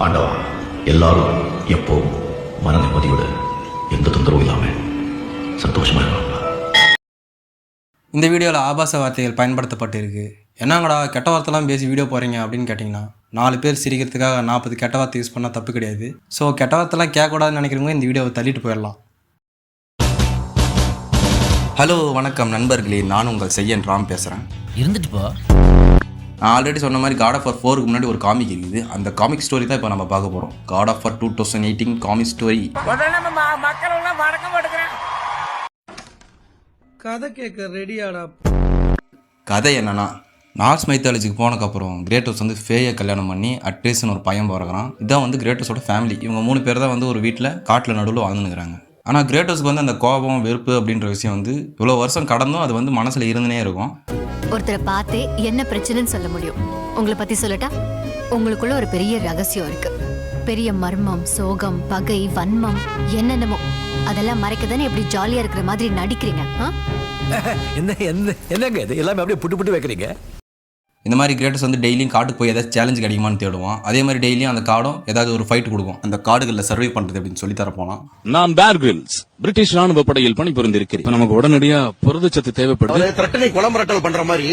ஆண்டவா எல்லாரும் எப்போவும் மன நிம்மதியோட எந்த தொந்தரவும் இல்லாம சந்தோஷமா இருக்கலாம். இந்த வீடியோவில் ஆபாச வார்த்தைகள் பயன்படுத்தப்பட்டிருக்கு. என்னங்கடா கெட்ட வார்த்தைலாம் பேசி வீடியோ போகிறீங்க அப்படின்னு கேட்டிங்கன்னா, 4 பேர் சிரிக்கிறதுக்காக 40 கெட்ட வார்த்தை யூஸ் பண்ணால் தப்பு கிடையாது. ஸோ கெட்ட வார்த்தைலாம் கேட்கக்கூடாதுன்னு நினைக்கிறவங்க இந்த வீடியோவை தள்ளிட்டு போயிடலாம். ஹலோ வணக்கம் நண்பர்களே, நான் உங்கள் செய்யன் ராம் பேசுகிறேன். இருந்துட்டு போ. நான் ஆல்ரெடி சொன்ன மாதிரி God of War 4க்கு முன்னாடி ஒரு காமிக் இருக்குது. அந்த காமிக் ஸ்டோரி தான் இப்போ நம்ம பார்க்க போகிறோம். God of War 2018 comic story. கதை கேட்க ரெடியாடா. கதை என்னன்னா, நார்ஸ் மைத்தாலஜிக்கு போனதுக்கப்புறம் கிரேட்டோஸ் வந்து ஃபேயை கல்யாணம் பண்ணி அட்ரேஸ்னு ஒரு பையன் பிறகுறான். இதான் வந்து கிரேட்டோஸோட ஃபேமிலி. இவங்க 3 பேர் தான் வந்து ஒரு வீட்டில் காட்டில் நடுவில் வாழ்ந்துனுக்குறாங்க. ஆனால் கிரேட்டோஸ்க்கு வந்து அந்த கோபம் வெறுப்பு அப்படின்ற விஷயம் வந்து இவ்வளோ வருஷம் கடந்தும் அது வந்து மனசில் இருந்துனே இருக்கும். ஒருத்தரை பார்த்து என்ன பிரச்சனைன்னு சொல்ல முடியும். உங்களை பற்றி சொல்லட்டா? உங்களுக்குள்ள ஒரு பெரிய ரகசியம் இருக்கு. பெரிய மர்மம், சோகம், பகை, வன்மம், என்னென்னமோ அதெல்லாம் மறைக்க தானே எப்படி ஜாலியா இருக்கிற மாதிரி நடிக்கிறீங்க. என்னங்க இது எல்லாமே அப்படியே புட்டு புட்டு வைக்கிறீங்க? இந்த மாதிரி கிரேட்டோஸ் வந்து டெய்லியும் காட்டுக்கு போய் ஏதாச்சும் சேலஞ்ச் கிடைக்குமான்னு தேடுவான். அதே மாதிரி டெய்லியும் அந்த காடும் ஏதாவது ஒரு ஃபைட் கொடுக்கும். அந்த காடுகளில் சர்வை பண்ணுறது அப்படின்னு சொல்லி தர போனான். நான் பேர் கிரில்ஸ், பிரிட்டிஷ் ராணுவ படையில் பணிபுரிந்திருக்கிறேன். நமக்கு உடனடியா புரதச்சத்து தேவைப்படுது. திரட்டனை குளம்பரட்டல் பண்ற மாதிரி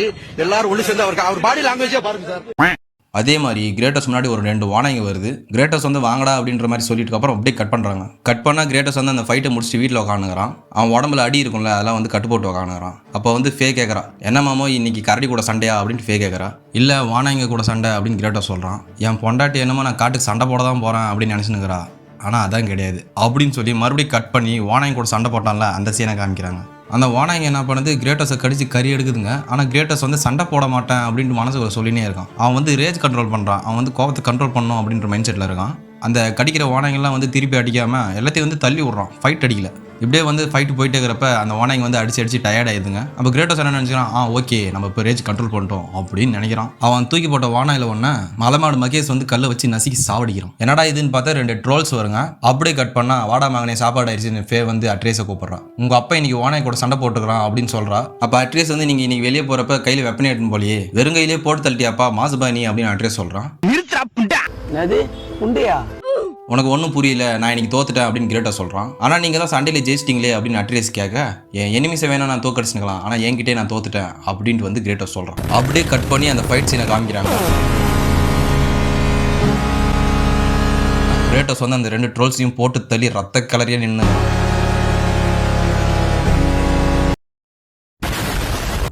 எல்லாரும் ஒண்ணு சேர்ந்து அவர் பாடி லாங்குவேஜே பாருங்க சார். அதே மாதிரி கிரேட்டோஸ் முன்னாடி ஒரு 2 வானங்க வருது. கிரேட்டோஸ் வந்து வாங்கடா அப்படின்ற மாதிரி சொல்லிட்டு அப்புறம் அப்படியே கட் பண்ணுறாங்க. கட் பண்ணால் கிரேட்டோஸ் வந்து அந்த ஃபைட்டை முடிச்சுட்டு வீட்டில் உட்காந்துக்கிறான். அவன் உடம்புல அடி இருக்கும்ல, அதெல்லாம் வந்து கட்டு போட்டு உட்காந்துக்கிறான். அப்போ வந்து ஃபே கேட்குறான், என்ன மாமோ இன்னைக்கு கரடி கூட சண்டையா அப்படின்னு ஃபே கேட்குறா. இல்லை வானங்க கூட சண்டை அப்படின்னு கிரேட்டோஸ் சொல்கிறான். என் பொண்டாட்டி என்னமோ நான் காட்டுக்கு சண்டை போட தான் போகிறேன் அப்படின்னு நினச்சினுக்கிறா. ஆனால் அதான் கிடையாது அப்படின்னு சொல்லி மறுபடியும் கட் பண்ணி வானங்க கூட சண்டை போட்டான்ல அந்த சீனை காமிக்கிறாங்க. அந்த வானங்க என்ன பண்ணுது, கிரேட்டோஸை கடிச்சு கறி எடுக்குதுங்க. ஆனால் கிரேட்டோஸ் வந்து சண்டை போட மாட்டேன் அப்படின்ட்டு மனசுக்குள்ள சொல்லினே இருக்கான். அவன் வந்து ரேஜ் கண்ட்ரோல் பண்ணுறான். அவன் வந்து கோபத்தை கண்ட்ரோல் பண்ணணும் அப்படின்ற மைண்ட் செட்டில் இருக்கான். அந்த கடிக்கிற வானங்கள்லாம் வந்து திருப்பி அடிக்காமல் எல்லாத்தையும் வந்து தள்ளி விட்றான். ஃபைட் அடிக்கல. இப்படியே வந்து ஃபைட்டு போயிட்டே இருக்கிறப்ப அந்த வானங்க வந்து அடிச்சு டயர்ட் ஆயிடுதுங்க. அப்போ கிரேட்டோஸ் என்ன நினச்சிக்கிறான், ஓகே நம்ம இப்போ ரேஜ் கண்ட்ரோல் பண்ணிட்டோம் அப்படின்னு நினைக்கிறான். அவன் தூக்கி போட்ட வானகில் ஒன்று மலைமாடு மகேஷ் வந்து கல்லை வச்சு நசுக்கி சாவடிக்கிறான். என்னடா இதுன்னு பார்த்தா 2 ட்ரோல்ஸ் வருங்க. அப்படியே கட் பண்ணா வாடா மகனே சாப்பாடு ஆயிடுச்சுன்னு ஃபே வந்து அட்ரேஸை கூப்பிட்றான். உங்கள் அப்பா இன்னைக்கு வானகை கூட சண்டை போட்டுக்கிறான் அப்படின்னு சொல்கிறா. அப்போ அட்ரேஸ் வந்து நீங்கள் இன்னைக்கு வெளியே போகிறப்ப கையில் வெப்பனே எடுத்துன்னு போலியே, வெறும் கையிலே போட்டு தள்ளிட்டியாப்பா மாசுபானி அப்படின்னு அட்ரேஸ் சொல்கிறான். உனக்கு ஒன்றும் புரியல, நான் இன்னைக்கு தோத்துட்டேன் அப்படின்னு கிரேட்டோஸ் சொல்கிறான். ஆனால் நீங்கள் தான் சண்டையில் ஜெயிச்சிட்டிங்களே அப்படின்னு அட்ரேஸ் கேட்க, என் எனிமிஸை வேணா நான் தோக்கடிச்சுக்கலாம், ஆனால் என்கிட்டே நான் தோத்துட்டேன் அப்படின்ட்டு வந்து கிரேட்டோஸ் சொல்கிறான். அப்படியே கட் பண்ணி அந்த ஃபைட் சீனை காமிக்கிறாங்க. கிரேட்டோஸ் வந்து அந்த 2 ட்ரோல்ஸையும் போட்டு தள்ளி ரத்த கலரியாக நின்று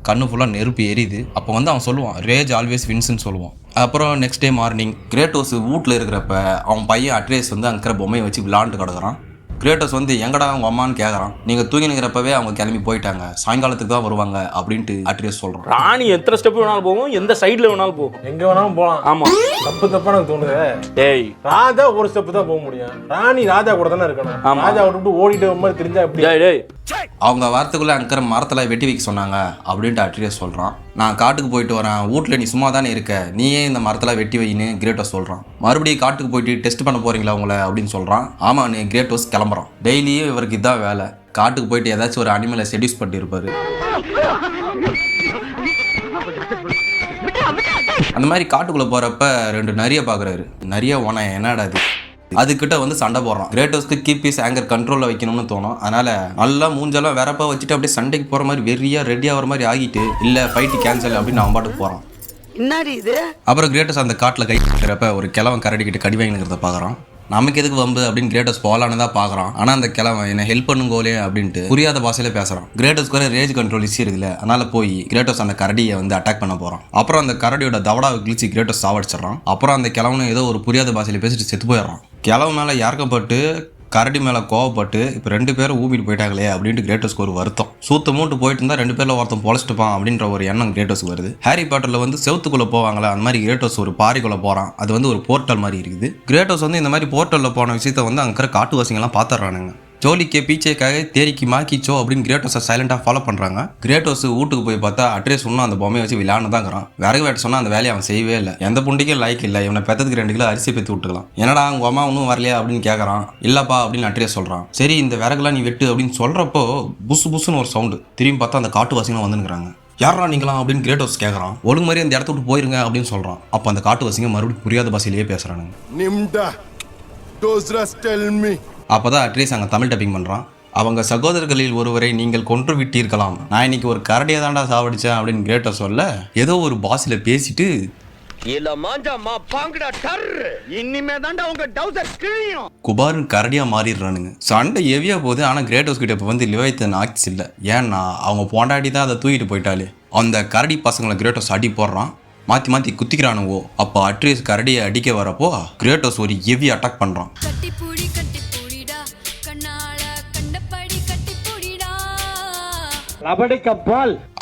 கண்ணு ஃபுல்லாக நெருப்பு எரியுது. அப்போ வந்து அவன் சொல்லுவான், ரேஜ் ஆல்வேஸ் வின்ஸ்ன்னு சொல்லுவான். அப்புறம் நெக்ஸ்ட் டே மார்னிங் கிரேட்டோஸ் வீட்டில் இருக்கிறப்ப அவன் பையன் அட்ரேஸ் வந்து அங்கே பொம்மையை வச்சு விளாண்டு கிடக்குறான். கிரேட்டோஸ் வந்து எங்கடா அவங்க அம்மான்னு கேட்குறான். நீங்கள் தூங்கினுங்கிறப்பவே அவங்க கிளம்பி போயிட்டாங்க, சாயங்காலத்துக்கு தான் வருவாங்க அப்படின்ட்டு அட்ரேஸ் சொல்கிறான். ராணி எத்தனை ஸ்டெப் வேணாலும் போகும், எந்த சைடில் வேணாலும் போகும், எங்க வேணாலும் போலாம். ஆமா தப்பா எனக்கு தோணுது. டேய் ராஜா ஒரு ஸ்டெப் தான் போக முடியும். ராணி ராஜா கூட தானே இருக்கணும். ஆமா. ராஜா விட்டு ஓடிட்டு மாதிரி தெரிஞ்சா எப்படி? டேய் அவங்க வாரத்துக்குள்ளே அங்கே மரத்தில் வெட்டி வைக்க சொன்னாங்க அப்படின்ட்டு அட்ரேஸ் சொல்கிறான். நான் காட்டுக்கு போயிட்டு வரேன், வீட்டில் நீ சும்மா தானே இருக்க, நீயே இந்த மரத்தில் வெட்டி வைன்னு கிரேட்டோஸ் சொல்கிறான். மறுபடியும் காட்டுக்கு போயிட்டு டெஸ்ட் பண்ண போகிறீங்களா உங்களை அப்படின்னு சொல்கிறான். ஆமாம் நீ கிரேட்டோஸ் கிளம்புறான். டெய்லியும் இவருக்கு இதான் வேலை, காட்டுக்கு போயிட்டு ஏதாச்சும் ஒரு அனிமலை செடியூஸ் பண்ணியிருப்பாரு. அந்த மாதிரி காட்டுக்குள்ளே போகிறப்ப 2 நரியை பார்க்குறாரு. நிறைய உன என்னடா அதுக்கிட்ட வந்து சண்டை போடுறான். கிரேட்டோஸ்க்கு கீப் ஹிஸ் ஆங்கர் கண்ட்ரோலில் வைக்கணும்னு தோணும். அதனால நல்லா மூஞ்செல்லாம் வேறப்பா வச்சுட்டு அப்படியே சண்டைக்கு போகிற மாதிரி வெறியா ரெடி ஆகிற மாதிரி ஆகிட்டு, இல்லை ஃபைட்டு கேன்சல் அப்படின்னு அவன் பாட்டுக்கு போகிறான். அப்புறம் கிரேட்டோஸ் அந்த காட்டில் கை வைக்கிறப்ப ஒரு கிழவன் கரடிக்கிட்டு கடி வாங்கிக்கிறத பார்க்குறான். நமக்கு எதுக்கு வம்பு அப்படின்னு கிரேட்டோஸ் போகலான்னு தான் பார்க்குறான். ஆனால் அந்த கிழவன் என்ன ஹெல்ப் பண்ணுங்கோலே அப்படின்ட்டு புரியாத பாஷையில பேசுகிறான். கிரேட்டோஸ்க்கு வர ரேஜ் கண்ட்ரோல் இஷ்யூ இருக்குல்ல, அதனால போய் கிரேட்டோஸ் அந்த கரடியை வந்து அட்டாக் பண்ண போகிறான். அப்புறம் அந்த கரடியோட தவடாவை கிழிச்சு கிரேட்டோஸ் சாவடிச்சிடறான். அப்புறம் அந்த கிழவனும் ஏதோ ஒரு புரியாத பாஷையில பேசிட்டு செத்து போயிடுறான். கிழவன் மேலே இறக்கப்பட்டு கரடி மேலே கோவப்பட்டு இப்போ 2 பேரும் ஊப்பிட்டு போயிட்டாங்களே அப்படின்ட்டு கிரேட்டோஸ்க்கு ஒரு வருத்தம். சூத்த மூட்டு போயிட்டு இருந்தால் 2 பேரில் ஒருத்தன் பொழைச்சிட்டுப்பான் அப்படின்ற ஒரு எண்ணம் கிரேட்டோஸ்க்கு வருது. ஹாரி பாட்டரில் வந்து செவுத்துக்குள்ளே போவாங்களே, அந்த மாதிரி கிரேட்டோஸ் ஒரு பாறைக்குள்ளே போகிறான். அது வந்து ஒரு போர்ட்டல் மாதிரி இருக்குது. கிரேட்டோஸ் வந்து இந்த மாதிரி போர்ட்டலில் போன விஷயத்தை வந்து அங்கே காட்டுவாசிங்கெல்லாம் பார்த்துட்றானுங்க. ஜோலிக்கே பீச்சேக்காக தேரிக்கு மாக்கிச்சோ அப்படின்னு கிரேட்டோஸை சைலண்டாக ஃபாலோ பண்ணுறாங்க. கிரேட்டோஸ் வீட்டுக்கு போய் பார்த்தா அட்ரேஸ் இன்னும் அந்த பொம்மையை வச்சு விளையாண்டு தான் இருக்கிறான். விறகு வேட்ட சொன்னால் அந்த வேலையை அவன் செய்யவே இல்லை. எந்த புண்டிக்கும் லைக் இல்லை. இவனை பெற்றதுக்கு 2 கிலோ அரிசி பெற்று விட்டுக்கலாம். என்னடா அவங்க அம்மா இன்னும் வரலையா அப்படின்னு கேட்குறான். இல்லப்பா அப்படின்னு அட்ரேஸ் சொல்கிறான். சரி இந்த விறகுலாம் நீ வெட்டு அப்படின்னு சொல்கிறப்போ புசு புசுன்னு ஒரு சவுண்டு. திரும்பி பார்த்தா அந்த காட்டுவாசிங்களும் வந்துருக்குறாங்க. யாரா நீங்களாம் அப்படின்னு கிரேட்டோஸ் கேட்குறான். ஒழுங்கு மாதிரி அந்த இடத்த விட்டு போயிருங்க அப்படின்னு சொல்கிறான். அப்போ அந்த காட்டுவாசிங்க மறுபடியும் புரியாத பாஷையிலேயே பேசுகிறானுங்க. அப்போ தான் அட்ரீஸ் அங்கே தமிழ் டப்பிங் பண்ணுறான். அவங்க சகோதரர்களில் ஒருவரை நீங்கள் கொன்று விட்டீர்களாம். நான் இன்னைக்கு ஒரு கரடியை தாண்டா சாவடிச்சேன் அப்படின்னு கிரேட்டோஸ் சொல்ல ஏதோ ஒரு பாஷையில் பேசிட்டு குபாரன் கரடியா மாறிடுறானுங்க. சண்டை எவியா போகுது. ஆனா கிரேட்டோஸ் கிட்ட இப்ப வந்து லிவாய்த்தன் ஆக்ஸ் இல்ல. ஏன்னா அவங்க பொண்டாடி தான் அதை தூக்கிட்டு போயிட்டாலே. அந்த கரடி பசங்களை கிரேட்டோஸ் அடி போடுறான். மாத்தி மாத்தி குத்திக்கிறானுவோ. அப்போ அட்ரீஸ் கரடியை அடிக்க வரப்போ கிரேட்டோஸ் ஒரு ஹெவி அட்டாக் பண்றான்.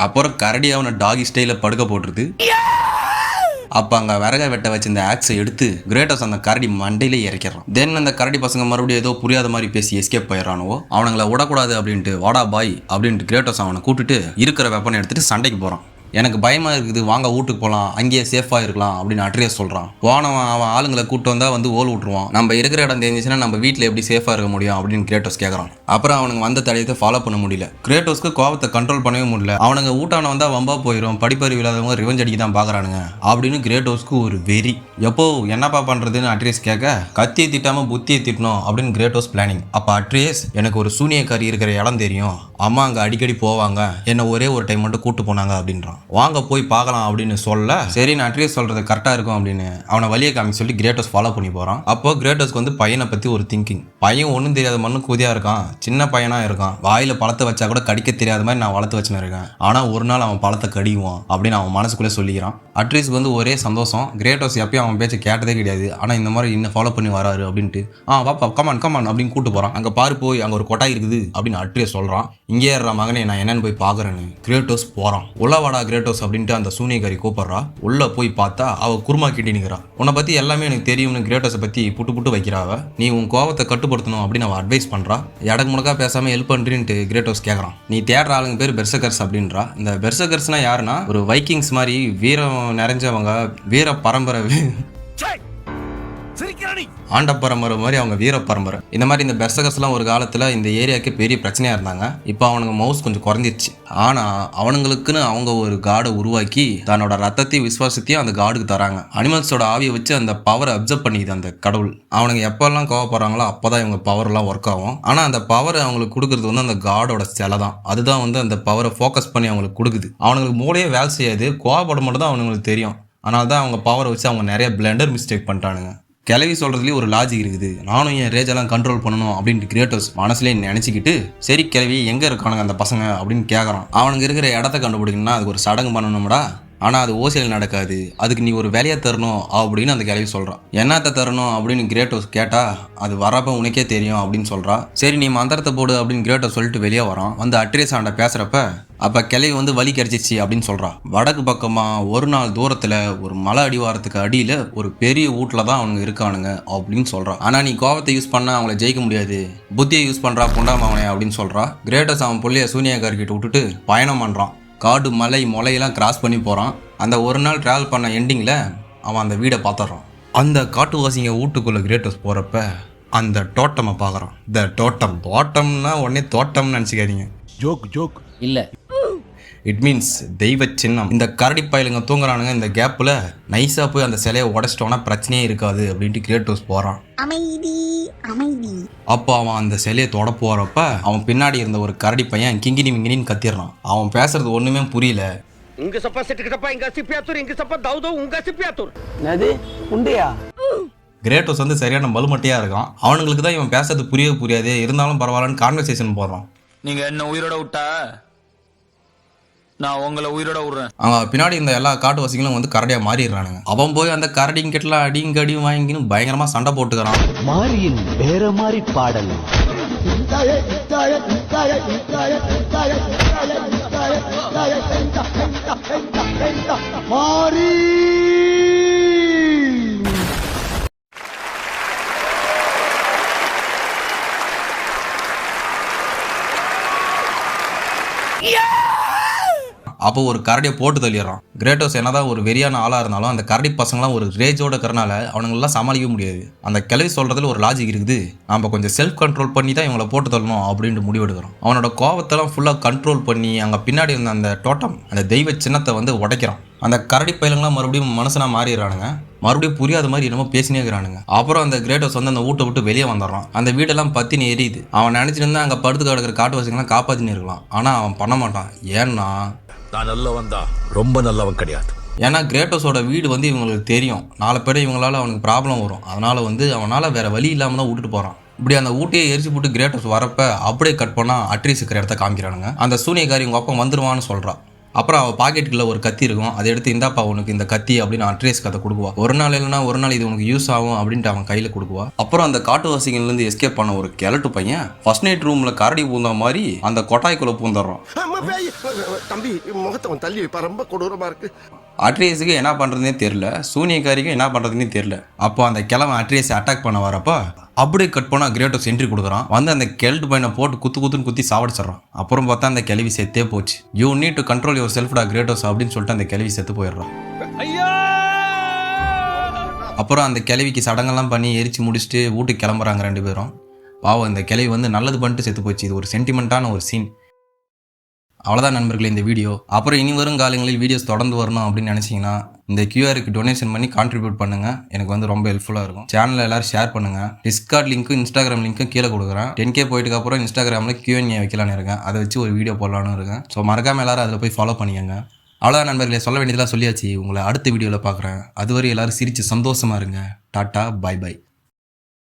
அப்புறம் கரடி அவனை டாகி ஸ்டைல படுக்க போட்டுருது. அப்ப அங்க விறக வெட்ட வச்சு இந்த ஆக்ஸை எடுத்து கிரேட்டோஸ் அந்த கரடி மண்டையிலே இறக்கிறான். தென் அந்த கரடி பசங்க மறுபடியும் ஏதோ புரியாத மாதிரி பேசி எஸ்கேப் போயிடறானுவோ. அவனுங்களை விடக்கூடாது அப்படின்ட்டு வாடா பாய் அப்படின்ட்டு கிரேட்டோஸ் அவனை கூப்பிட்டுட்டு இருக்கிற வெப்பனை எடுத்துட்டு சண்டைக்கு போறான். எனக்கு பயமா இருக்குது, வாங்க வீட்டுக்கு போகலாம், அங்கேயே சேஃபா இருக்கலாம் அப்படின்னு அட்ரீஸ் சொல்றான். போனவன் அவன் ஆளுங்களை கூப்பிட்டு வந்தா வந்து ஓல் விட்டுருவான். நம்ம இருக்கிற இடம் தெரிஞ்சிச்சுன்னா நம்ம வீட்டில் எப்படி சேஃபா இருக்க முடியும் அப்படின்னு கிரேட்டோஸ் கேட்கறான். அப்புறம் அவனுக்கு வந்த தடையத்தை ஃபாலோ பண்ண முடியல. கிரேட்டோஸ்க்கு கோபத்தை கண்ட்ரோல் பண்ணவே முடியல. அவனுங்க ஊட்டான வந்தா வம்பா போயிடும், படிப்பறிவு இல்லாதவங்க ரிவெஞ்ச் அடிக்க தான் பாக்குறானுங்க அப்படின்னு கிரேட்டோஸ்க்கு ஒரு வெறி. எப்போ என்னப்பா பண்றதுன்னு அட்ரீஸ் கேட்க கத்தியை திட்டாம புத்தியை திட்டணும் அப்படின்னு கிரேட்டோஸ் பிளானிங். அப்ப அட்ரீஸ் எனக்கு ஒரு சூனியக்காரி இருக்கிற இடம் தெரியும், அம்மா அங்க அடிக்கடி போவாங்க, என்ன ஒரே ஒரு டைம் மட்டும் கூட்டு போனாங்க அப்படின்றான். வாங்க போய் பார்க்கலாம் அப்படின்னு சொல்ல சரி நான் அட்ரீஸ் சொல்றது கரெக்டா இருக்கும் அப்படின்னு அவனை வழியை காமிக்க சொல்லி கிரேட்டோஸ் ஃபாலோ பண்ணி போறான். அப்போ கிரேட்டோஸ்க்கு வந்து பையனை பத்தி ஒரு திங்கிங். பையன் ஒன்றும் தெரியாத மண்ணு கூதியா இருக்கான், சின்ன பையனா இருக்கான், வாயில பழத்தை வச்சா கூட கடிக்க தெரியாத மாதிரி நான் வளர்த்து வச்சுன்னு இருக்கேன், ஆனா ஒரு நாள் அவன் பழத்தை கடிக்குவான் அப்படின்னு அவன் மனசுக்குள்ளே சொல்லிக்கிறான். அட்ரீஸ்க்கு வந்து ஒரே சந்தோஷம். கிரேட்டோஸ் எப்பயும் அவன் பேச்சு கேட்டதே கிடையாது, ஆனா இந்த மாதிரி இன்னும் ஃபாலோ பண்ணி வராரு அப்படின்ட்டு வாப்பா கமான் கமான் அப்படின்னு கூட்டு போறான். அங்க பாரு போய் அங்க ஒரு கொட்டாய் இருக்குது அப்படின்னு அட்ரீஸ் சொல்றான். இங்கே ஏற மகனே நான் என்னன்னு போய் பாக்குறேன்னு கிரேட்டோஸ் போறான். உள்ளவாடா கிரேட்டோஸ் அப்படின்ட்டு அந்த சூனியக்காரி கூப்பிடுறா. உள்ள போய் பார்த்தா அவ குருமா கிட்டி நிற்கிறா. உன்னை பத்தி எல்லாமே எனக்கு தெரியும்னு கிரேட்டோஸை பத்தி புட்டு புட்டு வைக்கிறாவ. நீ உன் கோவத்தை கட்டுப்படுத்தணும் அப்படின்னு அவன் அட்வைஸ் பண்றா. எடக்கு முடக்கா பேசாம ஹெல்ப் பண்றேன்ட்டு கிரேட்டோஸ் கேட்கறான். நீ தேடுற ஆளுங்க பேர் பெர்சகர்ஸ் அப்படின்றா. இந்த பெர்சகர்ஸ்னா யாருன்னா ஒரு வைக்கிங்ஸ் மாதிரி வீரம் நிறைஞ்சவங்க, வீர பரம்பரை, ஆண்ட பரம்பரை மாதிரி அவங்க வீர பரம்பரை. இந்த மாதிரி இந்த பெர்சகர்ஸ்லாம் ஒரு காலத்துல இந்த ஏரியாவுக்கு பெரிய பிரச்சனையா இருந்தாங்க. இப்போ அவனுங்க மவுஸ் கொஞ்சம் குறைஞ்சிருச்சு. ஆனா அவனுங்களுக்குன்னு அவங்க ஒரு காடை உருவாக்கி தன்னோட ரத்தத்தையும் விசுவாசத்தையும் அந்த காடுக்கு தராங்க. அனிமல்ஸோட ஆவியை வச்சு அந்த பவரை அப்சர்வ் பண்ணிக்குது அந்த கடவுள். அவனுங்க எப்பெல்லாம் கோவப்படுறாங்களோ அப்பதான் இவங்க பவர் எல்லாம் ஒர்க் ஆகும். ஆனா அந்த பவர் அவங்களுக்கு கொடுக்கறது வந்து அந்த காடோட சிலை தான். அதுதான் வந்து அந்த பவரை ஃபோக்கஸ் பண்ணி அவங்களுக்கு கொடுக்குது. அவனுங்களுக்கு மூளையே வேலை செய்யாது, கோவப்பட மட்டும் தான் அவனுங்களுக்கு தெரியும். அதனால தான் அவங்க பவரை வச்சு அவங்க நிறைய பிளண்டர் மிஸ்டேக் பண்ணிட்டானுங்க. கிளவி சொல்றதுலேயே ஒரு லாஜிக் இருக்குது. நானும் என் ரேஜெல்லாம் கண்ட்ரோல் பண்ணணும் அப்படின்ட்டு கிரேட்டோஸ் மனசுலேயே நினச்சிக்கிட்டு சரி கிளவி எங்கே இருக்கானுங்க அந்த பசங்க அப்படின்னு கேட்குறான். அவனுக்கு இருக்கிற இடத்த கண்டுபிடிக்கணும்னா அதுக்கு ஒரு சடங்கு பண்ணணும்டா. ஆனால் அது ஓசையில் நடக்காது, அதுக்கு நீ ஒரு வேலையை தரணும் அப்படின்னு அந்த கிளவி சொல்கிறான். என்னத்தை தரணும் அப்படின்னு கிரேட்டோஸ் கேட்டா அது வரப்போ உனக்கே தெரியும் அப்படின்னு சொல்கிறா. சரி நீ மந்திரத்தை போடு அப்படின்னு கிரேட்டோஸ் சொல்லிட்டு வெளியே வரான். வந்து அட்ரீஸ் ஆண்ட பேசுகிறப்ப அப்போ கிளவி வந்து வலி கிடைச்சிச்சு அப்படின்னு சொல்கிறான். வடக்கு பக்கமாக ஒரு நாள் தூரத்தில் ஒரு மலை அடிவாரத்துக்கு அடியில் ஒரு பெரிய வீட்டில் தான் அவனுங்க இருக்கானுங்க அப்படின்னு சொல்கிறான். ஆனால் நீ கோவத்தை யூஸ் பண்ணால் அவங்கள ஜெயிக்க முடியாது, புத்தியை யூஸ் பண்ணுறா புண்டாம அவனை அப்படின்னு சொல்கிறான். கிரேட்டோஸ் அவன் பிள்ளைய சூனியக்காரிக்கிட்ட விட்டுட்டு பயணம் பண்ணுறான். காடு மலை முளையெல்லாம் கிராஸ் பண்ணி போகிறான். அந்த ஒரு நாள் ட்ராவல் பண்ண எண்டிங்கில் அவன் அந்த வீடை பார்த்துட்றான். அந்த காட்டுவாசிங்க வீட்டுக்குள்ளே கிரேட்டோஸ் போகிறப்ப அந்த டோட்டமை பார்க்குறான். இந்த தோட்டம்னா உடனே தோட்டம்னு நினச்சிக்காதீங்க, ஜோக் இல்லை, இட் மீன்ஸ் தெய்வ சின்னம். இந்த கரடி பயலுங்க தூங்குறானுங்க. இந்த கேப்பில் நைஸாக போய் அந்த சிலையை உடச்சிட்டோன்னா பிரச்சனையே இருக்காது அப்படின்ட்டு கிரேட்டோஸ் போகிறான். அப்போ அவன் அந்த சிலையை தொட போகிறப்ப அவன் பின்னாடி இருந்த ஒரு கரடி பையன் கிங்கினி மிங்கினின்னு கத்திடுறான். அவன் பேசுறது ஒன்றுமே புரியல. உங்க சப்பா செட்டுக்கு சப்பா இங்க சிப்பியாத்தூர், இங்க சப்பா தௌதோ உங்க சிப்பியாத்தூர். என்னது உண்டையா? கிரேட்டோஸ் வந்து சரியான மலுமட்டையாக இருக்கான். அவனுங்களுக்கு தான் இவன் பேசுறது புரியாது, இருந்தாலும் பரவாயில்லன்னு கான்வர்சேஷன் போடுறான். நீங்க என்ன உயிரோட விட்டா நான் உங்களை உயிரோட விடுறேன். அவன் பின்னாடி இந்த எல்லா காட்டுவாசிகளும் வந்து கரடியா மாறிடுறானுங்க. அவன் போய் அந்த கரடிங்க கிட்டலாம் அடியும் வாங்கின்னு பயங்கரமா சண்டை போட்டுக்கிறான். மாரியின் வேற மாதிரி பாடல். மாரி அப்போ ஒரு கரடியை போட்டு தள்ளிடுறான். கிரேட்டோஸ் என்னதான் ஒரு வெறியான ஆளாக இருந்தாலும் அந்த கரடி பசங்களாம் ஒரு ரேஜோட இருக்கிறனால அவனுங்களெல்லாம் சமாளிக்க முடியாது. அந்த கிளவி சொல்கிறதுல ஒரு லாஜிக் இருக்குது. நம்ம கொஞ்சம் செல்ஃப் கண்ட்ரோல் பண்ணி தான் இவங்களை போட்டு தள்ளணும் அப்படின்ட்டு முடிவெடுக்கிறோம். அவனோட கோவத்தெல்லாம் ஃபுல்லாக கண்ட்ரோல் பண்ணி அங்கே பின்னாடி இருந்த அந்த டோட்டம் அந்த தெய்வ சின்னத்தை வந்து உடைக்கிறான். அந்த கரடி பயிலுங்களாம் மறுபடியும் மனுஷனாக மாறிடுறானுங்க. மறுபடியும் புரியாத மாதிரி என்னமோ பேசினே இருக்கிறானுங்க. அப்புறம் அந்த கிரேட்டோஸ் வந்து அந்த வீட்டை விட்டு வெளியே வந்துடுறான். அந்த வீடெல்லாம் பத்தினு எரியுது. அவன் நினச்சிட்டு அங்கே படுத்து கிடக்கிற காட்டுவாசிகள்லாம் காப்பாற்றினு இருக்கலாம். ஆனால் அவன் பண்ண மாட்டான். ஏன்னா நான் நல்லவன் தான், ரொம்ப நல்லவன் கிடையாது. ஏன்னா கிரேட்டோஸோட வீடு வந்து இவங்களுக்கு தெரியும். 4 பேர் இவங்களால அவனுக்கு ப்ராப்ளம் வரும். அதனால வந்து அவனால் வேற வழி இல்லாமல் தான் விட்டுட்டு போகிறான். இப்படி அந்த ஊட்டியை எரிச்சு போட்டு கிரேட்டோஸ் வரப்ப அப்படியே கட் பண்ணால் அட்ரீஸ் இருக்கிற இடத்த காமிக்கிறானுங்க. அந்த சூனியக்காரி உங்கள் அப்பா வந்துருவான்னு சொல்கிறான். அப்புறம் அவள் பாக்கெட்டுக்குள்ள ஒரு கத்தி இருக்கும். அதை எடுத்து இந்தாப்பா உனக்கு இந்த கத்தி அப்படின்னு அட்ரேஸ் கதை கொடுக்குவா. ஒரு நாள் இல்லைன்னா ஒரு நாள் இது உனக்கு யூஸ் ஆகும் அப்படின்ட்டு அவன் கையில் கொடுக்குவா. அப்புறம் அந்த காட்டுவாசிகள்லேருந்து எஸ்கேப் பண்ண ஒரு கிழட்டு பையன் ஃபர்ஸ்ட் நைட் ரூமில் கரடி பூந்த மாதிரி அந்த கொட்டாய்க்குள்ளே பூந்துடுறான். தம்பி முகத்தை தள்ளி வைப்பா, ரொம்ப கொடூரமா இருக்கு. அட்ரேஸுக்கு என்ன பண்ணுறதுனே தெரில, சூனியக்காரிக்கும் என்ன பண்ணுறதுனே தெரில. அப்போ அந்த கிழமை அட்ரேஸை அட்டாக் பண்ண வரப்போ அப்படியே கட் பண்ணால் கிரேட்டோஸ் என்ட்ரி கொடுக்குறான். வந்து அந்த கெல்ட் பையனை போட்டு குத்துன்னு குத்தி சாவடிச்சிடறான். அப்புறம் பார்த்தா அந்த கிளவி செத்தே போச்சு. You need to control your செல்ஃப்டா கிரேட்டோஸ் அப்படின்னு சொல்லிட்டு அந்த கிளவி செத்து போயிடுறான். அப்புறம் அந்த கிளவிக்கு சடங்கெல்லாம் பண்ணி எரிச்சு முடிச்சுட்டு வீட்டுக்கு கிளம்புறாங்க 2 பேரும். பாவம் இந்த கிளவி வந்து நல்லது பண்ணிட்டு செத்து போச்சு. இது ஒரு சென்டிமெண்ட்டான ஒரு சீன். அவ்வளோதான் நண்பர்களே இந்த வீடியோ. அப்புறம் இனி வரும் காலங்களில் வீடியோஸ் தொடர்ந்து வரணும் அப்படின்னு நினச்சிங்கன்னா இந்த கியூஆருக்கு டொனேஷன் பண்ணி கான்ட்ரிபியூட் பண்ணுங்கள். எனக்கு வந்து ரொம்ப ஹெல்ப்ஃபுல்லாக இருக்கும். சேனலில் எல்லோரும் ஷேர் பண்ணுங்கள். டிஸ்கார்ட் லிங்க்கும் Instagram லிங்க்கும் கீழே கொடுக்குறேன். 10K போயிட்டுக்கு அப்புறம் Instagramல Q&A வைக்கலான்னு இருக்கேன். அதை வச்சு ஒரு வீடியோ போடலான்னு இருக்கேன். ஸோ மறக்காமல் எல்லாரும் அதில் போய் ஃபாலோ பண்ணிக்கங்க. அவ்வளோதான் நண்பர்களே, சொல்ல வேண்டியதெல்லாம் சொல்லியாச்சு. உங்களை அடுத்த வீடியோவில் பார்க்குறேன். அதுவரை எல்லோரும் சிரித்து சந்தோஷமாக இருங்க. Tata, bye by.